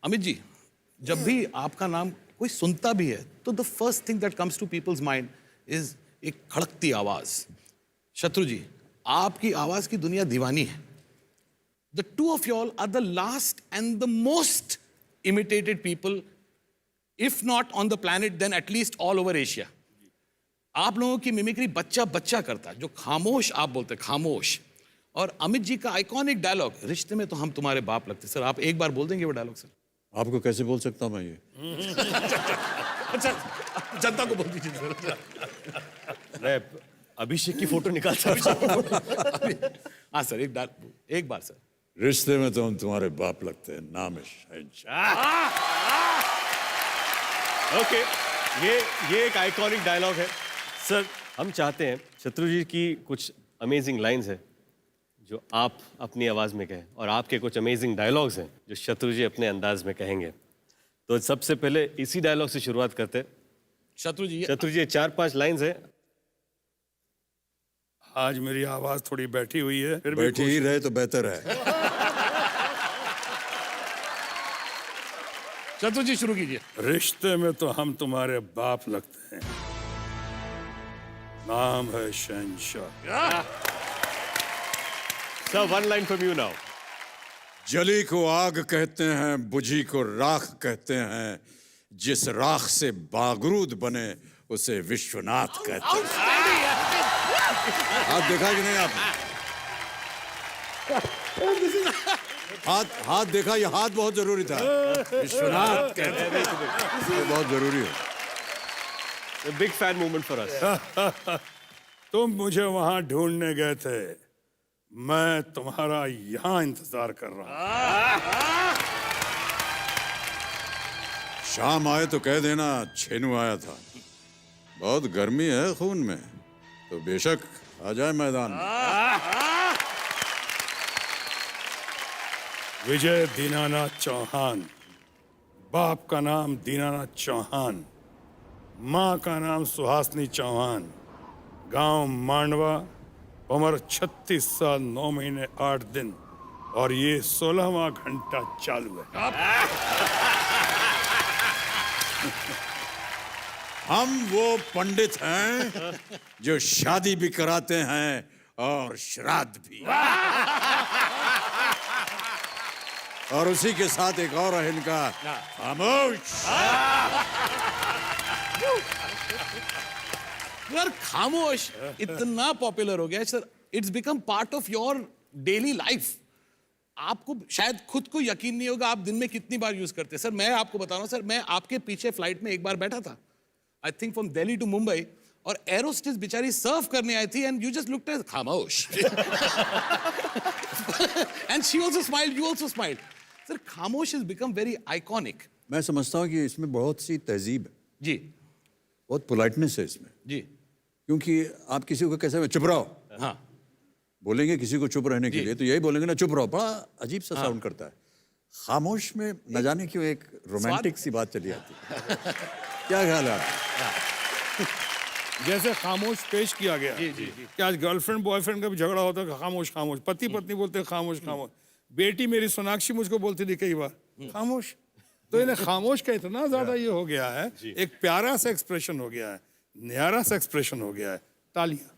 अमित जी, जब भी आपका नाम कोई सुनता भी है तो the first thing that comes to people's mind is एक खड़कती आवाज। शत्रु जी, आपकी आवाज की दुनिया दीवानी है। The two of you all are the last and the most imitated people, if not on the planet then at least all over Asia. आप लोगों की मिमिक्री बच्चा बच्चा करता है, जो खामोश आप बोलते हैं, खामोश। और अमित जी का आइकॉनिक डायलॉग, रिश्ते में तो हम तुम्हारे बाप लगते। सर आप एक बार बोल देंगे वो डायलॉग? सर आपको कैसे बोल सकता हूं मैं ये? अच्छा, जनता को बोल दीजिए सर। मैं अभिषेक की फोटो निकालता हूं। हाँ सर, एक बार सर। रिश्ते में तो हम तुम्हारे बाप लगते हैं, नाम है शहंशाह। ओके, ये एक आइकॉनिक डायलॉग है सर। हम चाहते हैं शत्रु जी की कुछ अमेजिंग लाइंस है जो आप अपनी आवाज में कहें, और आपके कुछ अमेजिंग डायलॉग्स हैं जो शत्रु जी अपने अंदाज में कहेंगे। तो सबसे पहले इसी डायलॉग से शुरुआत करते हैं। शत्रु जी, 4-5 लाइंस है। आज मेरी आवाज थोड़ी बैठी हुई है, फिर बैठी ही रहे तो बेहतर है। शत्रु जी शुरू कीजिए। रिश्ते में तो हम तुम्हारे बाप लगते हैं, नाम है शहंशाह। Sir, 1 line from you now. जली को आग कहते हैं, बुझी को राख कहते हैं, जिस राख से बागरूद बने उसे विश्वनाथ कहते हैं। हाथ देखा कि नहीं आपने? हाथ देखा? ये हाथ बहुत जरूरी था। विश्वनाथ कहते हैं, ये बहुत जरूरी है। Big fan movement for us. तुम मुझे वहां ढूंढने गए थे, मैं तुम्हारा यहां इंतजार कर रहा हूं। शाम आए तो कह देना छेनू आया था। बहुत गर्मी है खून में, तो बेशक आ जाए मैदान में। विजय दीनानाथ चौहान, बाप का नाम दीनानाथ चौहान, माँ का नाम सुहासनी चौहान, गांव मांडवा, उम्र 36 साल 9 महीने 8 दिन, और ये 16वां घंटा चालू है। हम वो पंडित हैं जो शादी भी कराते हैं और श्राद्ध भी। और उसी के साथ एक और है इनका, खामोश। यार खामोश इतना पॉपुलर हो गया sir, it's become part of your daily life. आपको शायद खुद को यकीन नहीं होगा आप दिन में कितनी बार यूज करते हैं। सर मैं आपको बता रहा हूँ सर, मैं आपके पीछे फ्लाइट में एक बार बैठा था, I think from Delhi to Mumbai, और एरोस्टेस बेचारी सर्व करने आई थी, and you just looked at खामोश and she also smiled, you also smiled. Sir खामोश has become very iconic। मैं समझता हूँ कि इसमें बहुत सी तहजीब है जी, बहुत पोलाइटनेस है इसमें। जी, क्योंकि आप किसी को कैसे चुप रहो हाँ बोलेंगे, किसी को चुप रहने के लिए तो यही बोलेंगे ना, चुप रहो। बड़ा अजीब सा साउंड करता है। खामोश में न जाने क्यों एक रोमांटिक सी बात चली आती है। क्या ख्याल है आपका? जैसे खामोश पेश किया गया कि आज गर्लफ्रेंड बॉयफ्रेंड का भी झगड़ा होता है, खामोश खामोश, पति पत्नी बोलते हैं खामोश खामोश, बेटी मेरी सोनाक्षी मुझको बोलती थी कई बार खामोश। तो इन्हें खामोश का इतना ज्यादा ये हो गया है, एक प्यारा सा एक्सप्रेशन हो गया है, न्यारा सा एक्सप्रेशन हो गया है। तालियां।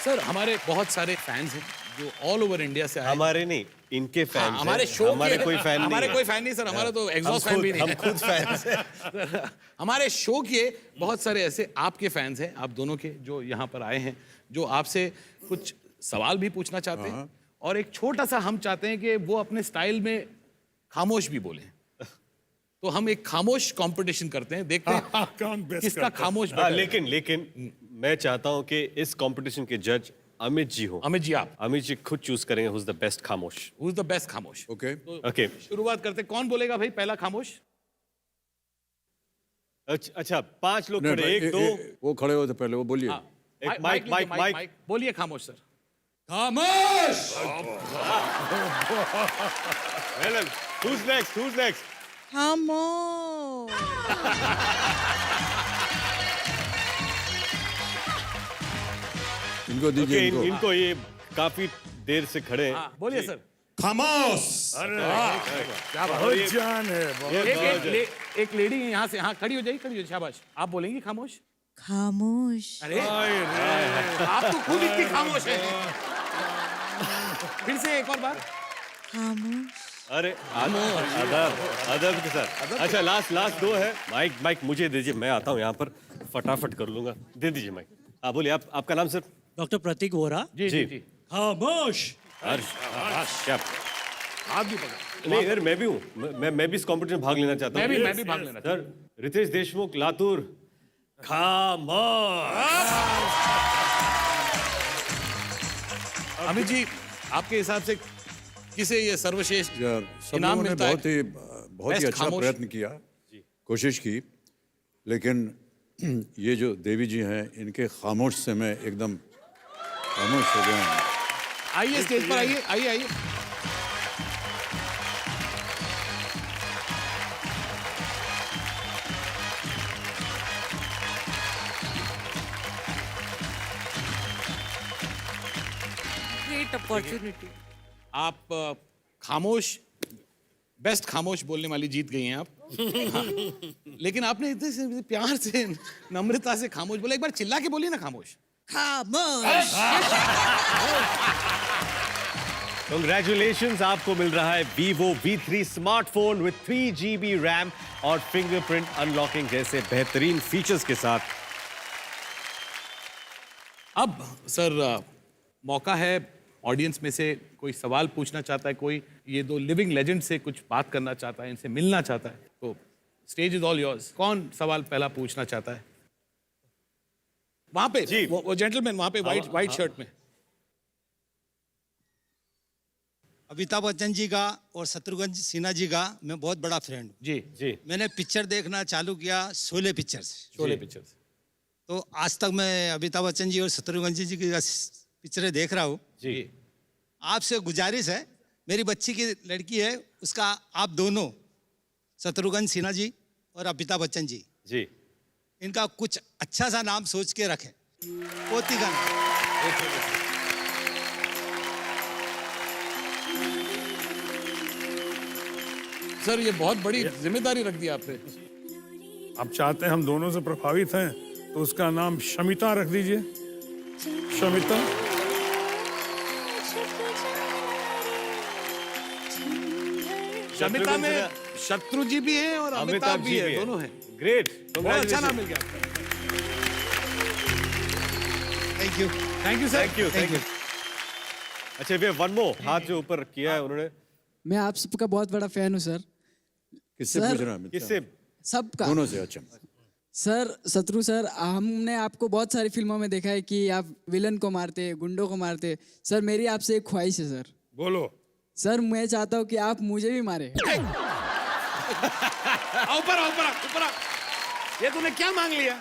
सर हमारे बहुत सारे फैंस हैं जो ऑल ओवर इंडिया से आए। हमारे नहीं, इनके फैन। हमारे शो हमारे कोई फैन नहीं, हमारे कोई फैन नहीं सर, हमारा तो एग्जॉस्ट फैन भी नहीं हम है। खुद फैंस हैं। हमारे शो के बहुत सारे ऐसे आपके फैंस हैं, आप दोनों के, जो यहाँ पर आए हैं, जो आपसे कुछ सवाल भी पूछना चाहते हैं, और एक छोटा सा हम चाहते हैं कि वो अपने स्टाइल में खामोश भी बोलें। तो हम एक खामोश कंपटीशन करते हैं, देखते हैं कौन बेस्ट किसका खामोश हाँ, better है। लेकिन मैं चाहता हूँ कि इस कंपटीशन के जज अमित जी हो। अमित जी, आप अमित जी खुद चूज करेंगे who's the best खामोश। हु इज द बेस्ट खामोश। ओके ओके, शुरुआत करते हैं, कौन बोलेगा भाई पहला खामोश? अच्छा 5 लोग खड़े, 1 2 वो खड़े हो तो पहले वो बोलिए। एक माइक। बोलिए खामोश सर। खामोश। Who's next? खामोश। इनको दीजिए। इनको ये काफी देर से खड़े हैं। हाँ बोलिए सर। खामोश। बहुत जान है बहुत। एक लेडी यहाँ से, हाँ खड़ी हो जाइए, खड़ी हो जाइए, शाबाश। आप बोलेंगी खामोश? खामोश। अरे आप तो खुद इतनी खामोश हैं। फिर से एक और बार। खामोश। अरे अदब अदब के साथ। अच्छा लास्ट दो है। माइक मुझे दीजिए, मैं आता हूँ यहाँ पर फटाफट कर लूंगा। दे दीजिए माइक। हाँ बोलिए, आपका नाम सर? डॉक्टर प्रतीक वोरा। जी। खामोश। क्या हाथ भी पकड़। नहीं यार, मैं भी हूँ, मैं भी इस कॉम्पिटिशन में भाग लेना चाहता हूँ। मैं भी भाग लेना चाहता हूँ। सर रितेश देशमुख लातूर। खामोश। अमित जी, आपके हिसाब से किसे ये सर्वश्रेष्ठ यार सब इनाम लोगों ने मिलता है? बहुत ही Best अच्छा खामोश। प्रयत्न किया, कोशिश की, लेकिन ये जो देवी जी हैं, इनके खामोश से मैं एकदम खामोश हो गया हूँ। आइए स्टेज पर, आइए। Great opportunity. आप खामोश, बेस्ट खामोश बोलने वाली जीत गई हैं आप। हाँ। लेकिन आपने इतने से प्यार से, नम्रता से खामोश बोला। एक बार चिल्ला के बोलिए ना खामोश। खामोश। Congratulations, आपको मिल रहा है Vivo V3 smartphone with 3 GB RAM और फिंगरप्रिंट अनलॉकिंग जैसे बेहतरीन फीचर्स के साथ। अब सर मौका है, ऑडियंस में से कोई सवाल पूछना चाहता है, कोई ये दो लिविंग लेजेंड से कुछ बात करना चाहता है, इनसे मिलना चाहता है, तो स्टेज इज ऑल योर्स। कौन सवाल पहला पूछना चाहता है? वहां पे जी। वो जेंटलमैन वहां पे व्हाइट शर्ट में। अमिताभ बच्चन जी का और शत्रुघ्न सिन्हा जी का मैं बहुत बड़ा फ्रेंड हूँ। जी मैंने पिक्चर देखना चालू किया शोले पिक्चर से। शोले पिक्चर्स। तो आज तक मैं अमिताभ बच्चन जी और शत्रुघ्न जी की पिक्चरें देख रहा हूँ। जी। आपसे गुजारिश है, मेरी बच्ची की लड़की है, उसका आप दोनों शत्रुघ्न सिन्हा जी और अमिताभ बच्चन जी, जी। इनका कुछ अच्छा सा नाम सोच के रखें। पोती का नाम। सर ये बहुत बड़ी जिम्मेदारी रख दी आपने। आप चाहते हैं हम दोनों से प्रभावित हैं, तो उसका नाम शमिता रख दीजिए। शमिता। शमिता में शत्रु जी भी हैं और अमिताभ भी है, दोनों हैं। ग्रेट, बहुत अच्छा नाम मिल गया आपका। Thank you. Thank you sir. Thank you. अच्छा वे वन मोर, हाथ जो ऊपर किया है उन्होंने। मैं आप सबका बहुत बड़ा फैन हूँ सर। किससे सर, पूछ रहा है? किससे? सबका। दोनों से। अच्छा सर शत्रु सर, हमने आपको बहुत सारी फिल्मों में देखा है कि आप विलन को मारते, गुंडों को मारते। सर मेरी आपसे एक ख्वाहिश है सर। बोलो। सर मैं चाहता हूँ कि आप मुझे भी मारे। ऊपर ये तूने क्या मांग लिया?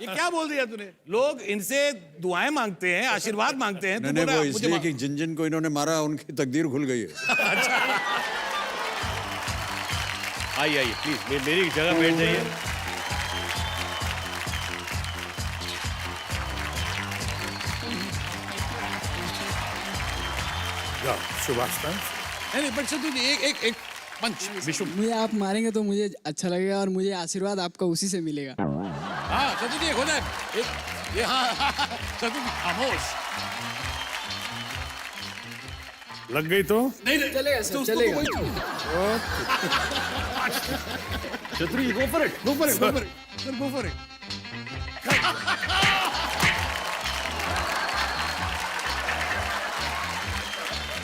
ये क्या बोल दिया तूने? लोग इनसे दुआएं मांगते हैं, आशीर्वाद मांगते हैं। नहीं, वो इसलिए कि जिन जिन को इन्होंने मारा उनकी तकदीर खुल गई है। आइए प्लीज मेरी जगह बैठ जाइए। नहीं पर शत्रु जी एक पंच विश्व। मुझे आप मारेंगे तो मुझे अच्छा लगेगा और मुझे आशीर्वाद आपका उसी से मिलेगा। हाँ शत्रु जी एक हो जाए। ये हाँ शत्रु जी खामोश। लग गई तो? नहीं चलेगा सर, चलेगा। शत्रु जी गो फॉर इट।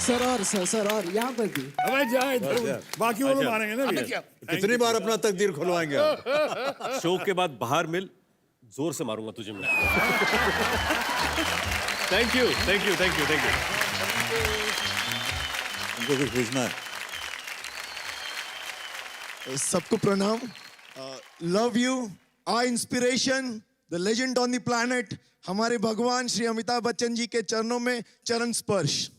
सर और यहाँ पर भी। अबे जा इधर, बाकी वो लोग मारेंगे ना भैया। कितनी बार अपना तकदीर खुलवाएंगे आप? शो के बाद बाहर मिल, जोर से मारूंगा तुझे मैं। Thank you. उनको कुछ पूछना है? सबको प्रणाम। Love you, are inspiration, the legend on the planet, हमारे भगवान श्री अमिताभ बच्चन जी के चरणों में चरण स्पर्श।